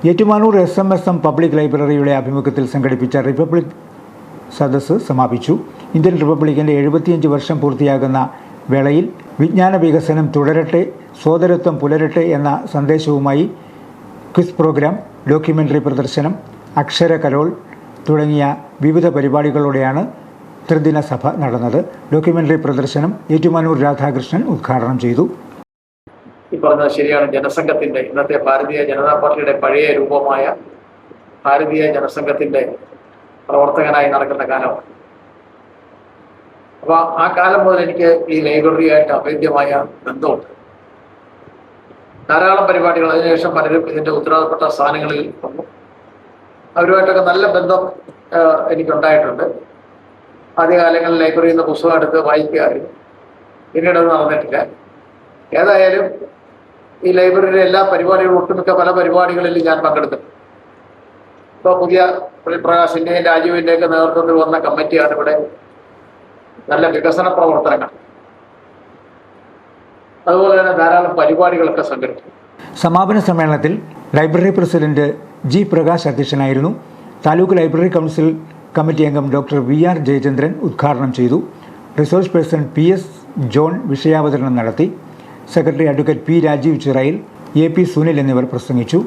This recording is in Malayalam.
ഏറ്റുമാനൂർ SMSM പബ്ലിക് ലൈബ്രറിയുടെ ആഭിമുഖ്യത്തിൽ സംഘടിപ്പിച്ച റിപ്പബ്ലിക് സദസ്സ് സമാപിച്ചു. ഇന്ത്യൻ റിപ്പബ്ലിക്കിൻ്റെ 75 വർഷം പൂർത്തിയാകുന്ന വേളയിൽ വിജ്ഞാന വികസനം തുടരട്ടെ, സോദരത്വം പുലരട്ടെ എന്ന സന്ദേശവുമായി ക്വിസ് പ്രോഗ്രാം, ഡോക്യുമെൻ്ററി പ്രദർശനം, അക്ഷര കരോൾ തുടങ്ങിയ വിവിധ പരിപാടികളോടെയാണ് ത്രിദിന സഭ നടന്നത്. ഡോക്യുമെൻ്ററി പ്രദർശനം ഏറ്റുമാനൂർ രാധാകൃഷ്ണൻ ഉദ്ഘാടനം ചെയ്തു. ഈ പറഞ്ഞത് ശരിയാണ്. ജനസംഘത്തിൻ്റെ, ഇന്നത്തെ ഭാരതീയ ജനതാ പാർട്ടിയുടെ പഴയ രൂപമായ ഭാരതീയ ജനസംഘത്തിൻ്റെ പ്രവർത്തകനായി നടക്കുന്ന കാലമാണ്. അപ്പോൾ ആ കാലം മുതൽ എനിക്ക് ഈ ലൈബ്രറിയായിട്ട് അഭേദ്യമായ ബന്ധമുണ്ട്. ധാരാളം പരിപാടികൾ, അതിനുശേഷം പലരും ഇതിൻ്റെ ഉത്തരവാദപ്പെട്ട സ്ഥാനങ്ങളിൽ വന്നു. അവരുമായിട്ടൊക്കെ നല്ല ബന്ധം എനിക്കുണ്ടായിട്ടുണ്ട്. ആദ്യകാലങ്ങളിൽ ലൈബ്രറിയിൽ നിന്ന് പുസ്തകം എടുത്ത് വായിക്കുകയായിരുന്നു. പിന്നീട് അത് നടന്നിട്ടില്ല. ഏതായാലും ഈ ലൈബ്രറിയിലെ എല്ലാ പരിപാടികളും, ഒട്ടുമിക്ക പല പരിപാടികളിലും ഞാൻ പങ്കെടുത്തിട്ടുണ്ട്. ഇപ്പോൾ പുതിയ പ്രകാശിൻ്റെയും രാജുവിൻ്റെയൊക്കെ നേതൃത്വത്തിൽ വന്ന കമ്മിറ്റിയാണ് ഇവിടെ നല്ല വികസന പ്രവർത്തനങ്ങൾ, അതുപോലെ തന്നെ ധാരാളം പരിപാടികളൊക്കെ സംഘടിപ്പിച്ചു. സമാപന സമ്മേളനത്തിൽ ലൈബ്രറി പ്രസിഡന്റ് G. പ്രകാശ് അധ്യക്ഷനായിരുന്നു. താലൂക്ക് ലൈബ്രറി കൗൺസിൽ കമ്മിറ്റി അംഗം ഡോക്ടർ VR. ജയചന്ദ്രൻ ഉദ്ഘാടനം ചെയ്തു. Resource person PS. ജോൺ വിഷയാവതരണം നടത്തി. Secretary advocate P. Rajeev Chirayil, AP. Sunil എന്നിവർ പ്രസംഗിച്ചു.